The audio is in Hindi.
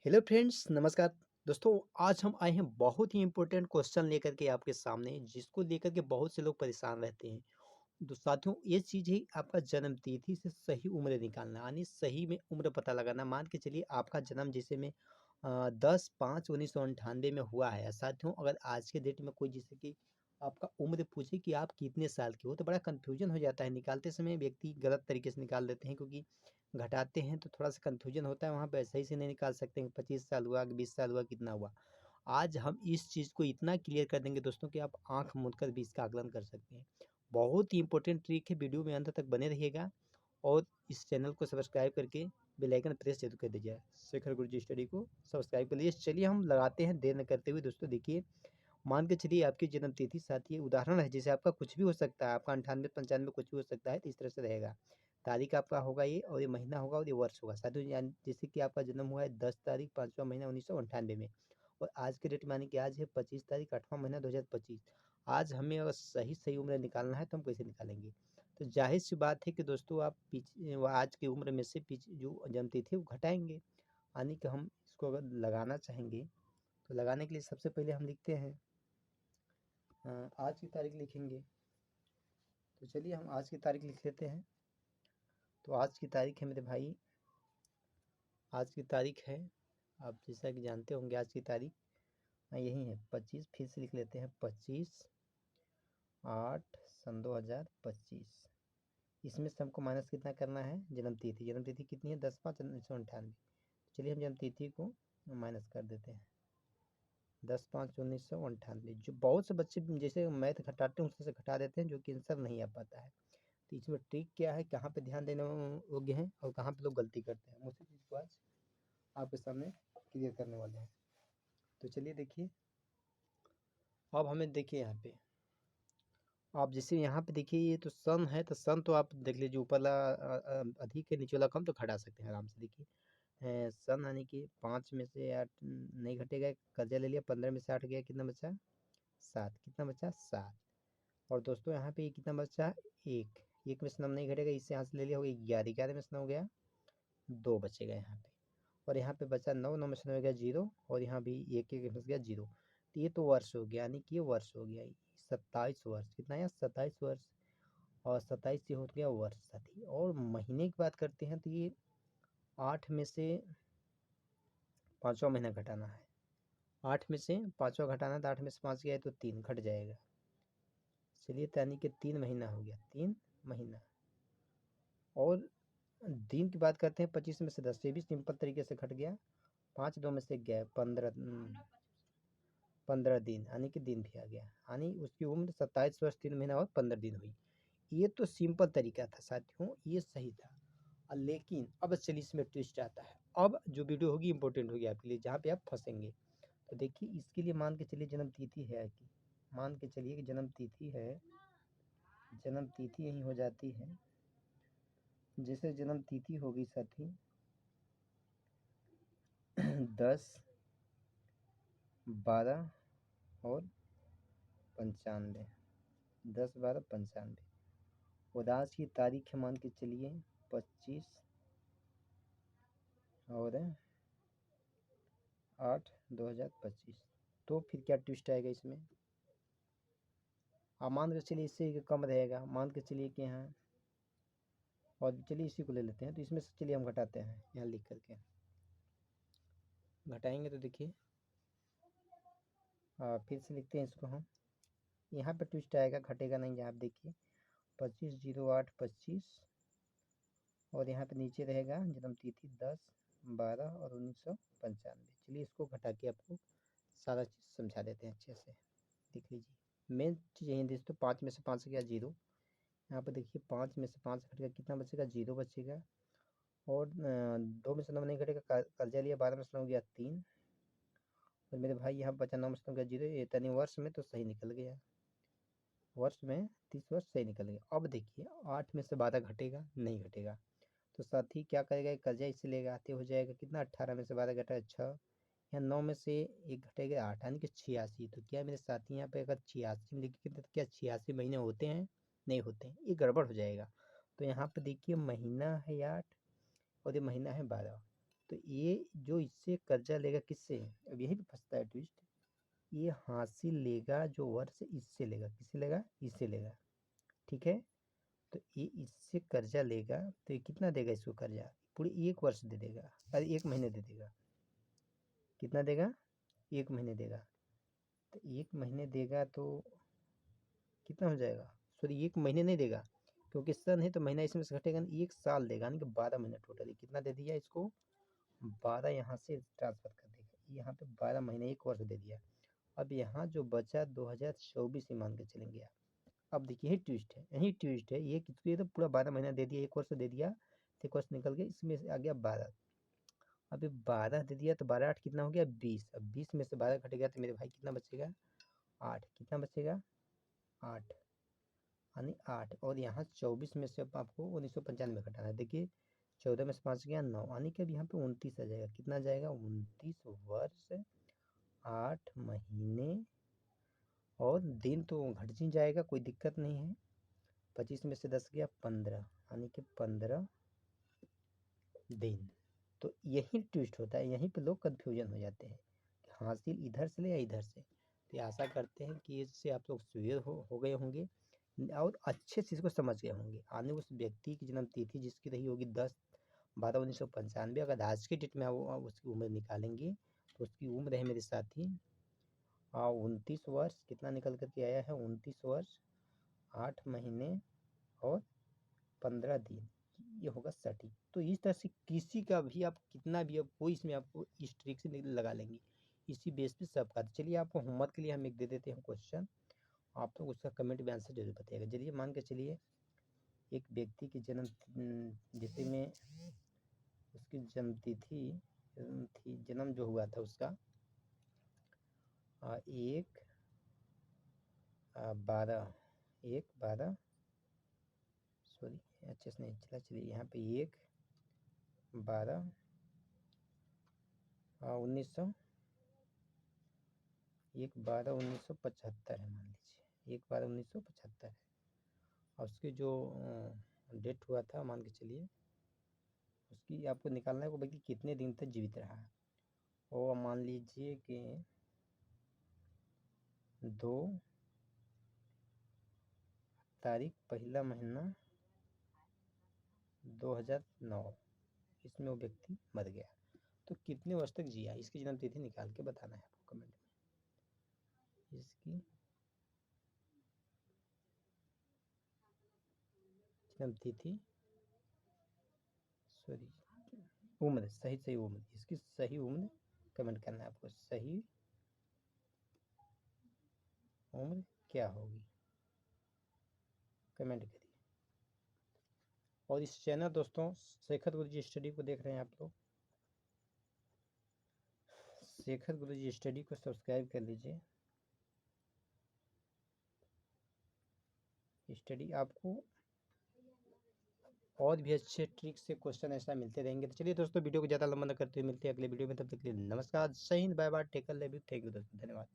हेलो फ्रेंड्स, नमस्कार। दोस्तों, आज हम आए हैं बहुत ही इम्पोर्टेंट क्वेश्चन लेकर के आपके सामने, जिसको लेकर के बहुत से लोग परेशान रहते हैं। तो साथियों, ये चीज़ है आपका जन्म तिथि से सही उम्र निकालना, यानी सही में उम्र पता लगाना। मान के चलिए आपका जन्म जैसे में 10/5/1998 में हुआ है। साथियों, अगर आज के डेट में कोई जैसे कि आपका उम्र पूछे कि आप कितने साल के हो, तो बड़ा कन्फ्यूजन हो जाता है। निकालते समय व्यक्ति गलत तरीके से निकाल देते हैं, क्योंकि घटाते हैं तो थोड़ा सा कन्फ्यूजन होता है। वहाँ पे सही से नहीं निकाल सकते हैं 25 साल हुआ कि 20 साल हुआ, कितना हुआ। आज हम इस चीज़ को इतना क्लियर कर देंगे दोस्तों कि आप आँख मूंद कर भी इसका आकलन कर सकते हैं। बहुत ही इंपॉर्टेंट ट्रिक है, वीडियो में अंत तक बने रहिएगा और इस चैनल को सब्सक्राइब करके बेल आइकन प्रेस जरूर कर दीजिए। शेखर गुरुजी स्टडी को सब्सक्राइब कर लीजिए। चलिए हम लगाते हैं, देर न करते हुए। दोस्तों देखिए, मान के चलिए आपकी जन्म तिथि साथी उदाहरण है, जैसे आपका कुछ भी हो सकता है, आपका 98 95 कुछ भी हो सकता है, तो इस तरह से रहेगा। तारीख आपका होगा ये, और ये महीना होगा, और ये वर्ष होगा साथियों। जैसे कि आपका जन्म हुआ है 10 तारीख 5वां महीना 1998 में, और आज के डेट मानी कि आज है 25 तारीख 8वां महीना 2025। आज हमें अगर सही सही उम्र निकालना है तो हम कैसे निकालेंगे? तो जाहिर सी बात है कि दोस्तों आप पीछे आज की उम्र में से पीछे जो जन्म तिथि है वो घटाएंगे। यानी कि हम इसको अगर लगाना चाहेंगे, तो लगाने के लिए सबसे पहले हम लिखते हैं आज की तारीख लिखेंगे। तो चलिए हम आज की तारीख लिख लेते हैं। तो आज की तारीख है मेरे भाई, आज की तारीख है, आप जैसा कि जानते होंगे आज की तारीख यही है 25। फिर से लिख लेते हैं 25/8/2025। इसमें से हमको माइनस कितना करना है? जन्म तिथि। जन्म तिथि कितनी है? 10/5/1998। चलिए हम जन्म तिथि को माइनस कर देते हैं। 10/5/1998। जो बहुत से बच्चे जैसे मैथ घटाते हैं उससे से घटा देते हैं, जो कि आंसर नहीं आ पाता है। तो इसमें ट्रिक क्या है, कहाँ पे ध्यान देने योग्य है और कहाँ पे लोग गलती करते हैं, हम उसी चीज़ को आज आपके सामने क्लियर करने वाले हैं। तो चलिए देखिए, अब हमें देखिए यहाँ पे, आप जैसे यहाँ पे देखिए, ये तो सन है, तो सन तो आप देख लीजिए, ऊपर वाला अधिक है, नीचे वाला कम, तो घटा सकते हैं आराम से। देखिए सन यानी कि 5 में से 8 नहीं घटेगा, कर्जा ले लिया, 15 में से 8 गया, कितना बचा? 7। कितना बचा? 7। और दोस्तों यहाँ पे कितना बचा? 1। 1 में से 9 नहीं घटेगा, इससे यहाँ से ले लिया, हो गया 11। 11 में से 9 हो गया 2, बचेगा यहाँ पे। और यहाँ पे बचा 9। 9 में से 9 हो गया 0, और यहाँ भी 1 1 फंस गया 0। तो ये तो वर्ष हो गया, यानी कि ये वर्ष हो गया 27 वर्ष। कितना है? 27 वर्ष। और 27 ये हो गया वर्ष साथी। और महीने की बात करते हैं, तो ये 8 में से 5वां महीना घटाना है। 8 में से 5वां घटाना है, तो 8 में से 5 गया है तो 3 घट जाएगा। चलिए, तो यानी कि 3 महीना हो गया, 3 महीना। और दिन की बात करते हैं, 25 में से 10, ये भी सिंपल तरीके से घट गया। 5 2 में से गया 15 दिन, यानी कि दिन भी आ गया, यानी उसकी उम्र 27 वर्ष 3 महीना और 15 दिन हुई। ये तो सिंपल तरीका था साथियों, ये सही था। लेकिन अब चलिए इसमें ट्विस्ट आता है। अब जो वीडियो होगी इंपॉर्टेंट होगी आपके लिए, जहाँ पे आप फंसेंगे। तो देखिए, इसके लिए मान के चलिए जन्म तिथि है कि, मान के चलिए कि जन्म तिथि है, जन्म तिथि यही हो जाती है। जैसे जन्म तिथि होगी साथी 10/12/95। 10/12/95। और आज की तारीख है, मान के चलिए 25 और 8/2025। तो फिर क्या ट्विस्ट आएगा इसमें? आप मान के चलिए इससे कम रहेगा, मान के चलिए कि यहाँ, और चलिए इसी को ले लेते हैं। तो इसमें से चलिए हम घटाते हैं, यहाँ लिख करके घटाएंगे। तो देखिए फिर से लिखते हैं इसको हम। यहाँ पे ट्विस्ट आएगा, घटेगा नहीं। यहाँ आप देखिए 25/08/25, और यहाँ पे नीचे रहेगा जन्म तिथि 10/12/1995। चलिए इसको घटा के आपको सारा चीज़ समझा देते हैं अच्छे से। देख लीजिए, मेन चीज़ यही दोस्तों, 5 में से 5 गया 0। यहाँ पे देखिए 5 में से 5 घट गया, कितना बचेगा? 0 बचेगा। और 2 में से 9 नहीं घटेगा, कर्जा लिया, 12 में से 9 गया 3। और मेरे भाई यहाँ बचा 9 में से 9 गया 0। ये तनी वर्ष में तो सही निकल गया, वर्ष में 30 वर्ष सही निकल गया। अब देखिए 8 में से 12 घटेगा? नहीं घटेगा। तो साथी क्या करेगा? कर्जा इसे लेगा, आते हो जाएगा कितना? 18 में से 12 घटा 6। यहाँ 9 में से 1 घटेगा 8, यानी कि 86। तो क्या मेरे साथी यहाँ पे अगर 86 में लिखेंगे तो क्या 86 महीने होते हैं? नहीं होते हैं, ये गड़बड़ हो जाएगा। तो यहाँ पे देखिए महीना है 8 और ये महीना है 12। तो ये जो इससे कर्जा लेगा किससे, अब यही पे फंसता है ट्विस्ट। ये हासिल लेगा जो वर्ष इससे लेगा, किससे लेगा, इससे लेगा, ठीक है। तो ये इससे कर्जा लेगा तो ये कितना देगा इसको कर्जा, पूरे 1 वर्ष दे देगा, अरे 1 महीने दे देगा। कितना देगा, 1 महीने देगा। तो 1 महीने देगा तो कितना हो जाएगा, सॉरी 1 महीने नहीं देगा क्योंकि सन है तो महीना इसमें से घटेगा नहीं, 1 साल देगा, यानी कि 12 महीने टोटली कितना दे दिया इसको, 12 यहाँ से ट्रांसफर कर देगा, यहाँ पे 12 महीने 1 वर्ष दे दिया। अब यहाँ जो बचा 2024 ही मान के चलेंगे आप। अब देखिए यही ट्विस्ट है, यही ट्विस्ट है, ये तो पूरा 12 महीना दे दिया, 1 वर्ष दे दिया तो 1 वर्ष निकल गया, इसमें से आ गया 12। अब ये 12 दे दिया तो 12 8 कितना हो गया 20। अब 20 में से 12 घट गया तो मेरे भाई कितना बचेगा 8, कितना बचेगा 8, यानी 8। और यहाँ 24 में से अब आपको 1995 घटाना है। देखिए 14 में से 5 गया 9, यानी कि अब यहाँ पे 29 आ जाएगा, कितना जाएगा 29 वर्ष 8 महीने और दिन तो घट ही जाएगा, कोई दिक्कत नहीं है। 25 में से 10 गया 15, यानी कि 15 दिन। तो यही ट्विस्ट होता है, यहीं पे लोग कन्फ्यूजन हो जाते हैं कि हासिल इधर से ले या इधर से। तो आशा करते हैं कि इससे आप लोग क्लियर हो गए होंगे और अच्छे से इसको समझ गए होंगे। आने उस व्यक्ति की जन्म तिथि जिसकी रही होगी 10/12/1995, अगर आज की डेट में आप उसकी उम्र निकालेंगे तो उसकी उम्र है मेरे साथी 29 वर्ष, कितना निकल करके आया है 29 वर्ष 8 महीने और 15 दिन, ये होगा सटीक। तो इस तरह से किसी का भी आप कितना भी, अब कोई इसमें आपको इस ट्रिक से नहीं लगा लेंगे, इसी बेस पे सबका। चलिए आपको होमवर्क के लिए हम एक दे देते हैं क्वेश्चन, आप लोग उसका कमेंट में आंसर जरूर बताइएगा। चलिए मान के चलिए एक व्यक्ति की जन्म जिसे में उसकी जन्म तिथि थी, जन्म जो हुआ था उसका 1/12 सॉरी अच्छे से नहीं चला, चलिए यहाँ पे 1/12/1975 है, मान लीजिए 1/12/1975 है। और उसके जो डेट हुआ था मान के चलिए, उसकी आपको निकालना है वो व्यक्ति कितने दिन तक जीवित रहा है। और मान लीजिए कि 2 तारीख पहला महीना 2009, इसमें वो व्यक्ति मर गया। तो कितने वर्ष तक जिया, इसकी जन्म तिथि निकाल के बताना है आपको कमेंट में। इसकी जन्म तिथि सॉरी उम्र, सही उम्र, इसकी सही उम्र कमेंट करना है आपको, सही उम्र क्या होगी कमेंट करिए। और इस चैनल दोस्तों शेखर गुरुजी स्टडी को देख रहे हैं आप लोग, शेखर गुरुजी स्टडी को सब्सक्राइब कर लीजिए। स्टडी आपको और भी अच्छे ट्रिक से क्वेश्चन ऐसा मिलते रहेंगे। तो चलिए दोस्तों वीडियो को ज़्यादा लंबा न करते हुए मिलते हैं अगले वीडियो में, तब तक के लिए नमस्कार, जय हिंद, bye bye, take care, love you, thank you दोस्तों, धन्यवाद।